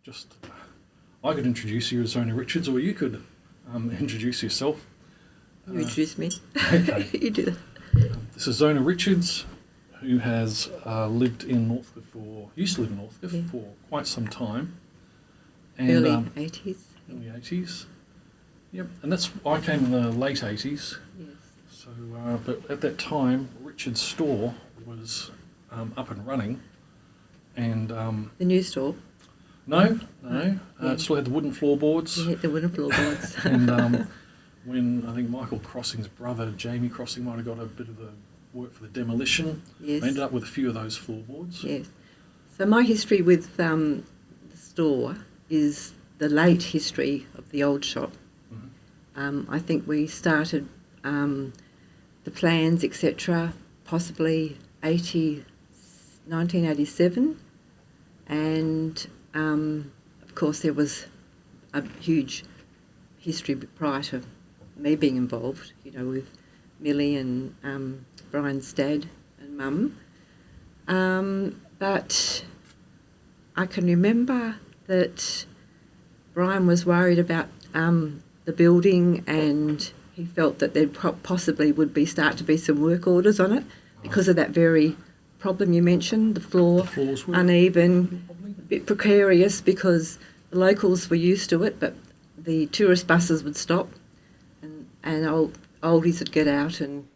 just, I could introduce you as Zona Richards, or you could introduce yourself. You introduce me. Okay. You do that. This is Zona Richards, who has lived in Northcliffe, used to live in Northcliffe for quite some time. And, Early 80s. Early 80s. Yep, and I came in the late 80s. Yes. So, but at that time, Richard's store was up and running, and The new store. no, it still had the wooden floorboards. You hit the wooden floorboards. And when I think Michael Crossing's brother, Jamie Crossing, might have got a bit of the work for the demolition, Yes. they ended up with a few of those floorboards. Yes. So my history with the store is the late history of the old shop. Mm-hmm. I think we started the plans, etc., possibly 1987, and of course there was a huge history prior to me being involved, with Millie and Brian's dad and mum. But I can remember that Brian was worried about the building, and he felt that there possibly would start to be some work orders on it because of that very problem you mentioned, the floors were uneven, a bit precarious because the locals were used to it, but the tourist buses would stop and oldies would get out and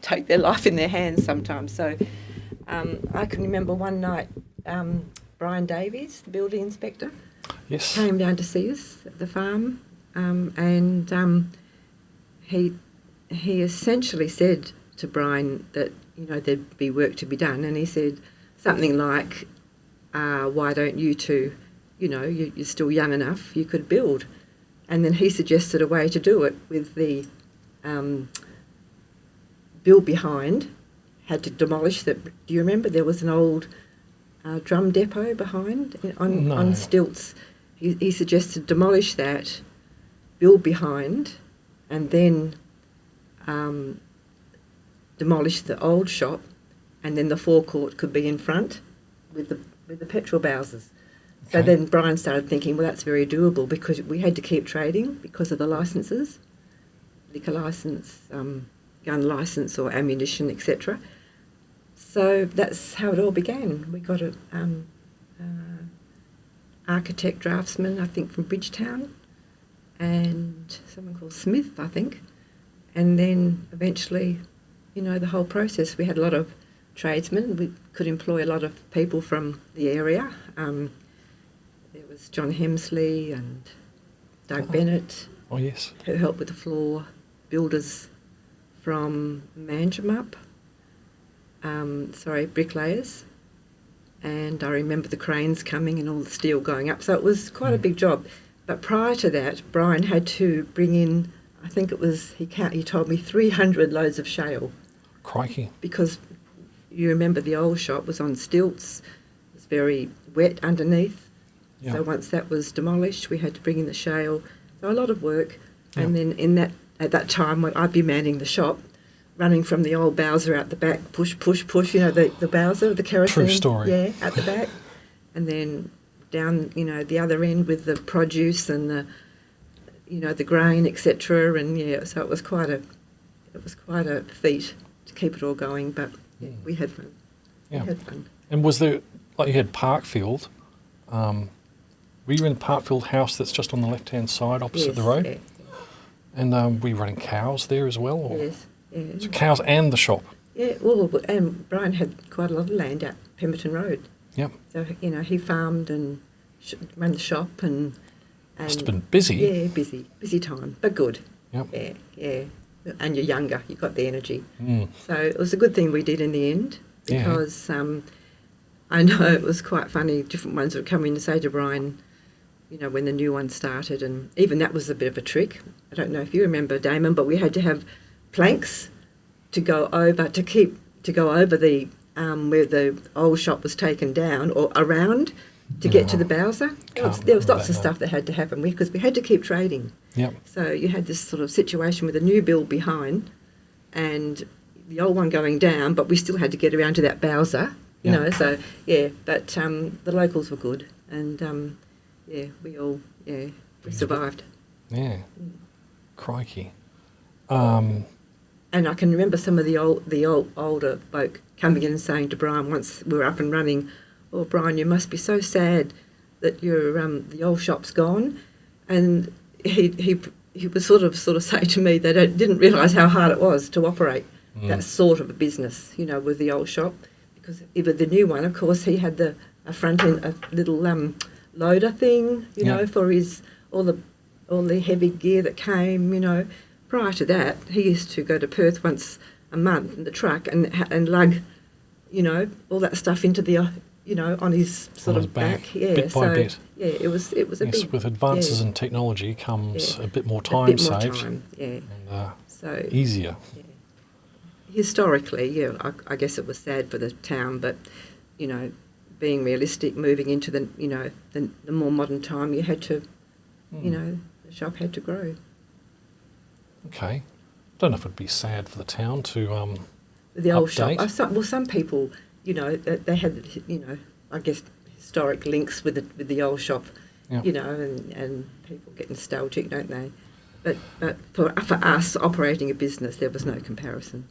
take their life in their hands sometimes. So I can remember one night Brian Davies, the building inspector, Yes. came down to see us at the farm, and he essentially said to Brian that there'd be work to be done, and he said something like, "Why don't you two? You're still young enough. You could build." And then he suggested a way to do it with the build behind. Had to demolish that. Do you remember there was an old drum depot behind on stilts? He suggested demolish that, build behind, and then demolish the old shop, and then the forecourt could be in front with the petrol bouses. So then Brian started thinking, well, that's very doable because we had to keep trading because of the licences, liquor licence, gun licence or ammunition, etc. So that's how it all began. We got an architect draftsman, I think, from Bridgetown, and someone called Smith, I think. And then eventually, the whole process. We had a lot of tradesmen. We could employ a lot of people from the area. There was John Hemsley and Doug Bennett. Oh, yes. Who helped with the floor. Builders from Manjimup. Bricklayers. And I remember the cranes coming and all the steel going up. So it was quite a big job. But prior to that, Brian had to bring in, I think it was, he told me 300 loads of shale. Crikey. Because you remember the old shop was on stilts. It was very wet underneath. Yeah. So once that was demolished, we had to bring in the shale. So a lot of work. Yeah. And then at that time, when I'd be manning the shop, running from the old Bowser out the back, push, the Bowser, the kerosene. True story. Yeah, out the back. And then down, the other end with the produce and the grain, etc. And so it was quite a feat to keep it all going, but we had fun. Yeah. We had fun. And was there, like you had Parkfield, were you in the Parkfield house that's just on the left-hand side opposite the road? Yeah. And were you running cows there as well? Or? Yes. Yeah. So cows and the shop? Yeah, well, and Brian had quite a lot of land out Pemberton Road. Yep. So, he farmed and ran the shop and must have been busy. Yeah, busy time, but good. Yep. Yeah. And you're younger, you've got the energy. Mm. So it was a good thing we did in the end because I know it was quite funny. Different ones would come in and say to Brian, when the new one started, and even that was a bit of a trick. I don't know if you remember, Damon, but we had to have planks to go over the where the old shop was taken down or around to get to the Bowser. There was lots of stuff that had to happen because we had to keep trading. Yep. So you had this sort of situation with a new build behind and the old one going down, but we still had to get around to that Bowser, you know. So, but the locals were good and, we survived. Yeah. Crikey. And I can remember some of the older folk coming in and saying to Brian once we were up and running, "Oh, Brian, you must be so sad that your the old shop's gone." And he would sort of say to me they didn't realise how hard it was to operate that sort of a business, with the old shop, because even the new one, of course, he had a front end, a little loader thing, for his all the heavy gear that came, Prior to that, he used to go to Perth once a month in the truck and lug, all that stuff into the, on his sort of back. Yeah, bit by bit. Yeah, it was a big. With advances in technology comes a bit more time saved. Yeah. And so easier. Yeah. Historically, I guess it was sad for the town, but being realistic, moving into the more modern time, you had to, the shop had to grow. Okay. Don't know if it'd be sad for the town to The old update. shop. Some people, they had, I guess historic links with the old shop, Yeah. and people get nostalgic, don't they? But for us operating a business, there was no comparison.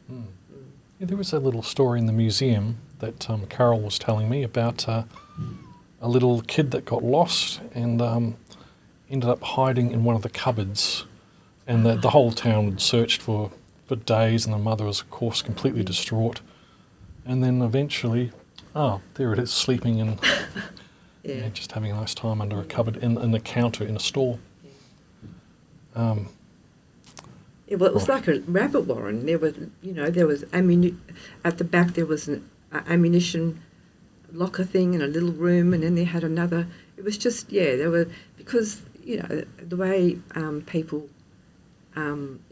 Yeah, there was a little story in the museum that Carol was telling me about a little kid that got lost and ended up hiding in one of the cupboards, and the whole town had searched for days, and the mother was, of course, completely distraught. And then eventually, there it is, sleeping in, just having a nice time under a cupboard in a counter in a store. Well, it was like a rabbit warren. There was at the back. There was an ammunition locker thing in a little room, and then they had another. It was just there were, because the way people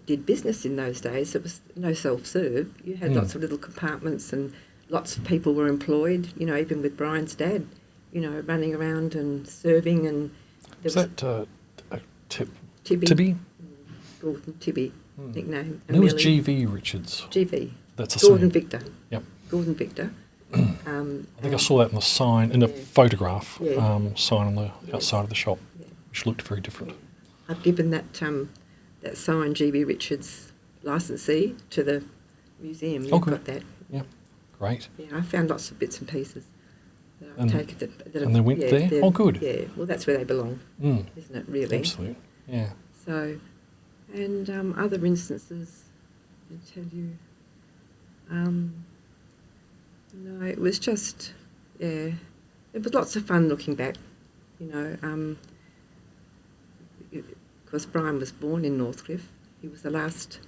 did business in those days. It was no self-serve. You had lots of little compartments, and lots of people were employed. Even with Brian's dad, running around and serving. And was that Tibby? Tibby? Gordon Tibby, nickname. And who was G.V. Richards? G.V. That's a Gordon sign. Victor. Yep. Gordon Victor. I think I saw that in the sign, in a photograph, sign on the outside of the shop, which looked very different. I've given that sign, G.V. Richards licensee, to the museum. They've got that. Yeah, great. Yeah, I found lots of bits and pieces that I've taken. And they went there? Oh, good. Yeah, well, that's where they belong, isn't it, really? Absolutely, yeah. So, and other instances, I tell you, no, it was just, it was lots of fun looking back, because Brian was born in Northcliffe. He was the last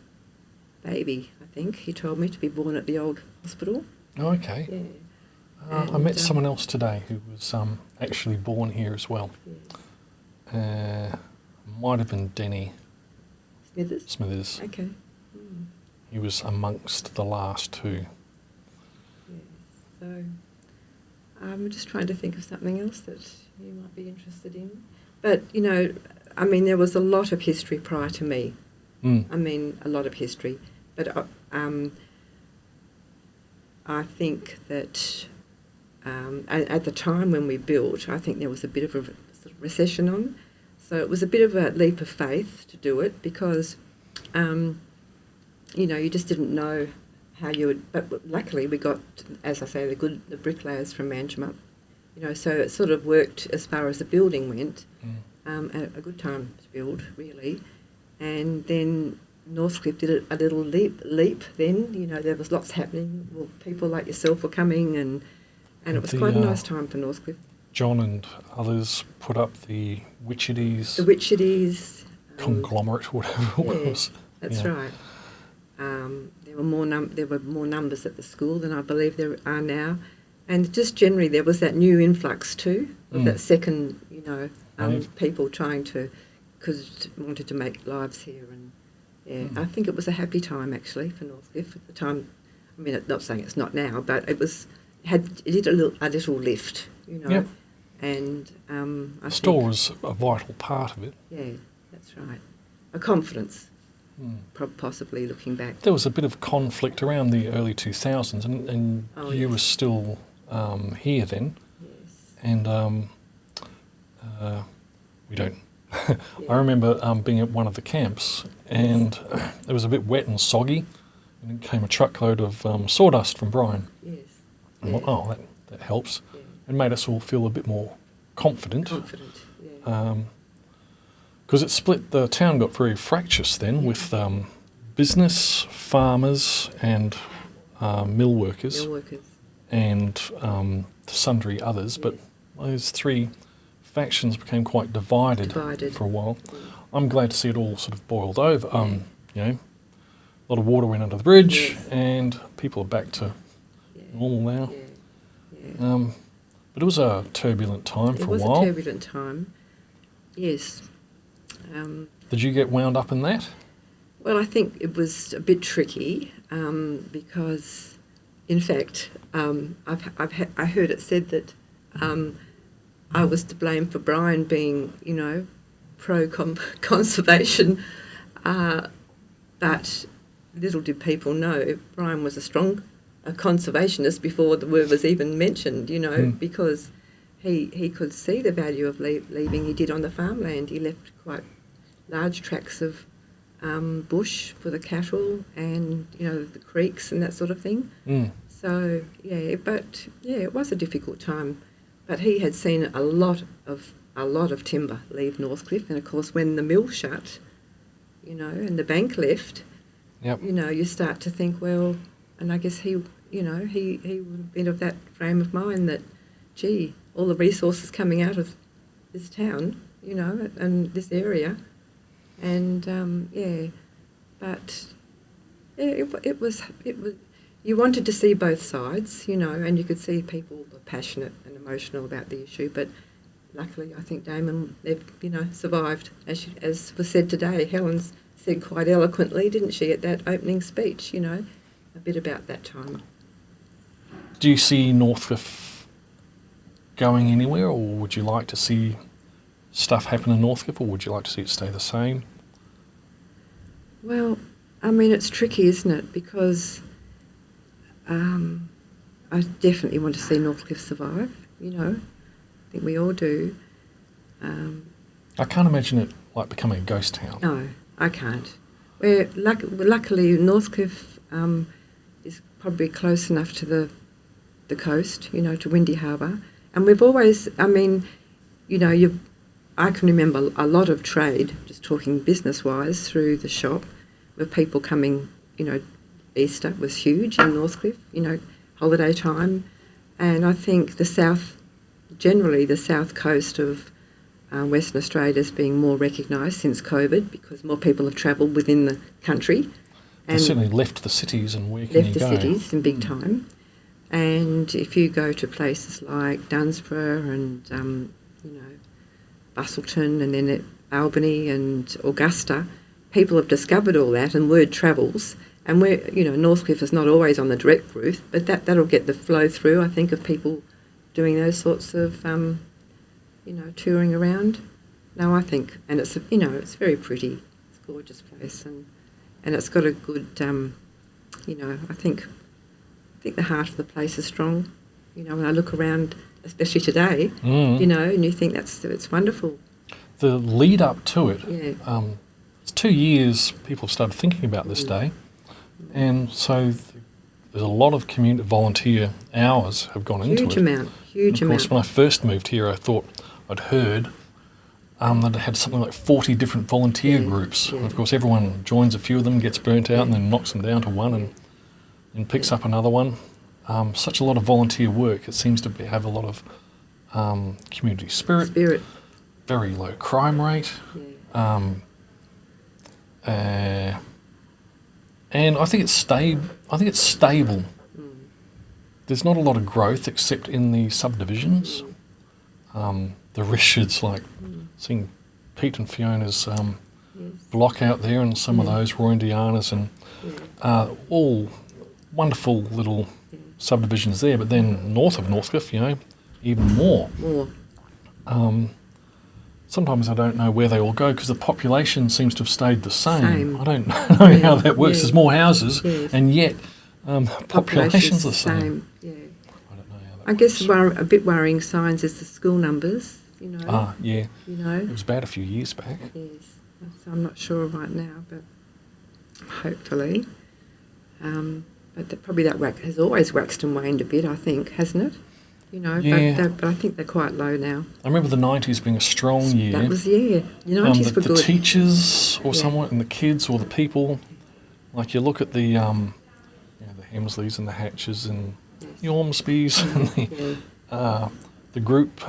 baby, I think, he told me, to be born at the old hospital. Oh, okay. Yeah. I met someone else today who was actually born here as well. Yes. Might have been Denny Smithers? Okay. He was amongst the last two. Yes. So, I'm just trying to think of something else that you might be interested in. But, there was a lot of history prior to me. A lot of history. But I think that at the time when we built, I think there was a bit of a sort of recession on. So it was a bit of a leap of faith to do it because, you just didn't know how you would. But luckily we got, as I say, the bricklayers from Manjimup. So it sort of worked as far as the building went. A good time to build, really. And then Northcliffe did a little leap then. There was lots happening. Well, people like yourself were coming, and it was quite a nice time for Northcliffe. John and others put up the Witchetties. The Witchetties. Conglomerate, whatever it was. That's right. There were more numbers at the school than I believe there are now. And just generally there was that new influx too, of that second, people trying to, because wanted to make lives here. And I think it was a happy time actually for Northcliffe at the time. I mean, not saying it's not now, but it did a little lift, Yep. And the store was a vital part of it. Yeah, that's right. A confidence, possibly looking back. There was a bit of conflict around the early 2000s, and you were still here then. Yes. And We don't. Yeah. I remember being at one of the camps, and it was a bit wet and soggy, and it came a truckload of sawdust from Brian. Yes. And I thought, oh, that helps. Yeah. It made us all feel a bit more confident. Confident. Yeah. Because it split, the town got very fractious then with business, farmers and mill workers Mill workers. and sundry others, but those three factions became quite divided for a while. I'm glad to see it all sort of boiled over. You know, a lot of water went under the bridge, Yes. and people are back to normal now. Yeah. But it was a turbulent time for a while. It was a turbulent time. Yes. Did you get wound up in that? Well, I think it was a bit tricky because, in fact, I heard it said that I was to blame for Brian being, you know, pro-conservation, but little did people know Brian was a conservationist before the word was even mentioned, you know, because he could see the value of leaving. He did on the farmland. He left quite large tracts of bush for the cattle and, you know, the creeks and that sort of thing. So, it was a difficult time. But he had seen a lot of timber leave Northcliffe, and of course when the mill shut, you know, and the bank left, you know, you start to think, well, and I guess he would have been of that frame of mind that, gee, all the resources coming out of this town, you know, and this area, and it was. You wanted to see both sides, you know, and you could see people were passionate and emotional about the issue, but luckily I think Damon, you know, survived. As was said today, Helen's said quite eloquently, didn't she, at that opening speech, you know, a bit about that time. Do you see Northcliffe going anywhere, or would you like to see stuff happen in Northcliffe, or would you like to see it stay the same? Well, I mean, it's tricky, isn't it? Because I definitely want to see Northcliffe survive, you know. I think we all do. I can't imagine it like becoming a ghost town. No, I can't. Luckily, Northcliffe is probably close enough to the coast, you know, to Windy Harbour. And we've always, I mean, you know, I can remember a lot of trade, just talking business-wise, through the shop, with people coming, you know. Easter was huge in Northcliffe, you know, holiday time. And I think the south coast of Western Australia is being more recognised since COVID, because more people have travelled within the country. They certainly left the cities, and where can left you the go? cities in big time. And if you go to places like Dunsborough and, you know, Bustleton and then at Albany and Augusta, people have discovered all that and word travels. And we're, you know, Northcliffe is not always on the direct route, but that'll get the flow through, I think, of people doing those sorts of, you know, touring around. No, I think, and it's, you know, it's very pretty. It's a gorgeous place, and it's got a good, you know, I think the heart of the place is strong. You know, when I look around, especially today, you know, and you think it's wonderful. The lead up to it, it's 2 years people have started thinking about this day. And so there's a lot of community volunteer hours have gone into it. Huge amount. Of course, when I first moved here, I thought I'd heard that it had something like 40 different volunteer groups. Yeah. And of course, everyone joins a few of them, gets burnt out, and then knocks them down to one and picks up another one. Such a lot of volunteer work. It seems to have a lot of community spirit. Very low crime rate. And I think it's stable. There's not a lot of growth except in the subdivisions. The Richards, like seeing Pete and Fiona's block out there, and some of those Roy and Diana's, and all wonderful little subdivisions there. But then north of Northcliffe, you know, even more. Sometimes I don't know where they all go, because the population seems to have stayed the same. I don't know how that works. There's more houses, and yet population's the same. Yeah. I don't know how that I guess a bit worrying signs is the school numbers. you know. Yeah. You know. It was about a few years back. Yes. So I'm not sure right now, but hopefully. But probably that has always waxed and waned a bit, I think, hasn't it? You know, Yeah. but I think they're quite low now. I remember the 90s being a strong year. That was, the 90s were the good. teachers or Yeah. someone, and the kids or the people. Like you look at the Hemsleys and the Hatches and the Ormsbys and the group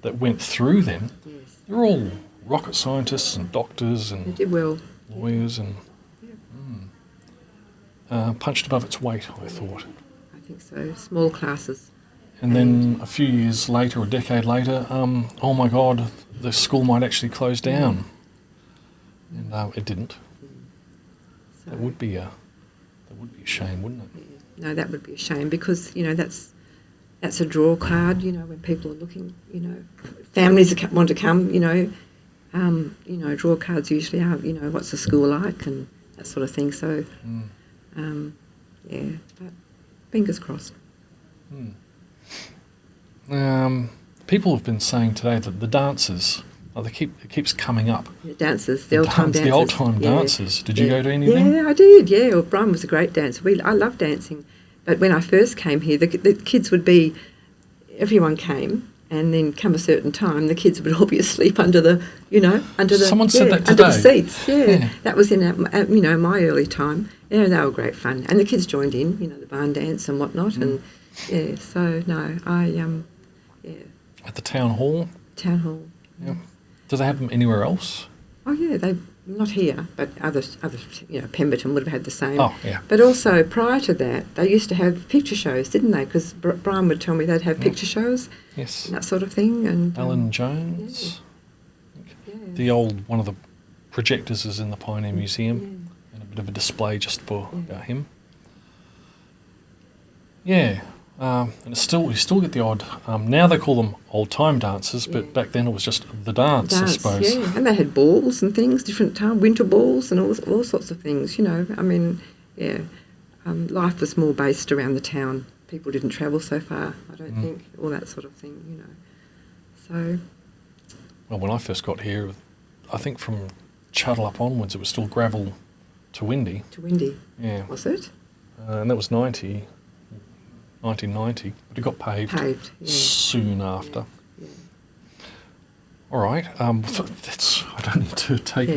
that went through them. Yes. They're all rocket scientists and doctors They and did well. lawyers and punched above its weight, I thought. I think so. Small classes. And then a few years later, or a decade later, oh my God, the school might actually close down. And it didn't. So, That would be a shame, wouldn't it? no, that would be a shame because, that's a draw card, when people are looking, families that want to come, draw cards usually are, what's the school like and that sort of thing. So, but fingers crossed. People have been saying today that the dancers, it keeps coming up. The dancers, the old-time dancers. The old-time dancers. Did you go to any of them? Yeah, I did, yeah. Well, Brian was a great dancer. I love dancing. But when I first came here, the kids would be, everyone came, and then come a certain time, the kids would all be asleep under the, Someone said that under the today. seats. Yeah. That was in, my early time. Yeah, they were great fun. And the kids joined in, the barn dance and whatnot. And, so, no, At the town hall? Town hall. Yeah. Do they have them anywhere else? Oh, yeah, not here, but other, Pemberton would have had the same. Oh, yeah. But also, prior to that, they used to have picture shows, didn't they? Because Brian would tell me they'd have picture shows. Yes. And that sort of thing. And Alan Jones. The one of the projectors is in the Pioneer Museum, and a bit of a display just for about him. Yeah. And we still get the odd. Now they call them old-time dancers, but back then it was just the dance, I suppose. Yeah, and they had balls and things, different time, winter balls and all sorts of things. Life was more based around the town. People didn't travel so far. I don't think all that sort of thing. So. Well, when I first got here, I think from Chuddle onwards, it was still gravel to Windy. To Windy. Yeah. Was it? And that was 1990, but it got paved soon after. Yeah. All right, I don't need to take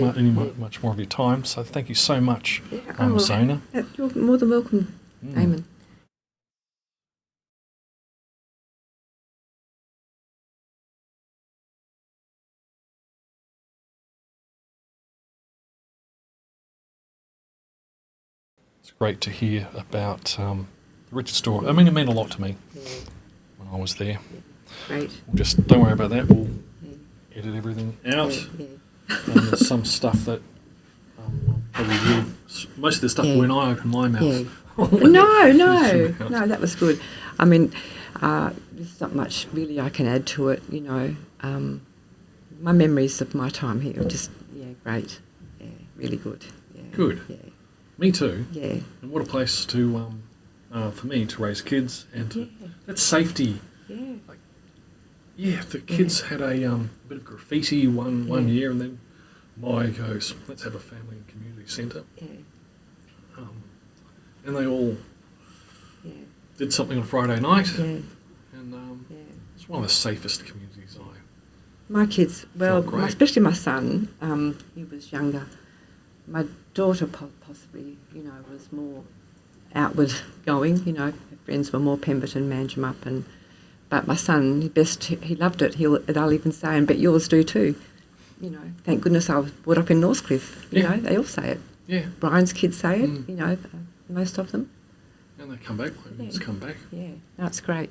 much more of your time, so thank you so much, Zona. You're more than welcome, Eamon. It's great to hear about the Richard story. I mean, it meant a lot to me when I was there. Great. Just don't worry about that. We'll edit everything out. And there's some stuff that probably will. Most of the stuff when I open my mouth. No, that was good. I mean, there's not much really I can add to it. My memories of my time here are just great. Yeah, really good. Yeah. Good. Yeah. Me too. Yeah. And what a place to for me to raise kids and that safety. Yeah. The kids had a bit of graffiti one year, and then Maya goes, let's have a family and community centre. Yeah. And they all did something on Friday night. Yeah. And it's one of the safest communities My kids, great. especially my son, he was younger. My daughter possibly, was more outward going, her friends were more Pemberton, Manjimup, but my son, he loved it. They'll even say, and bet yours do too. Thank goodness I was brought up in Northcliffe. They all say it. Yeah. Brian's kids say it, most of them. And they come back, come back. Yeah, no, it's great.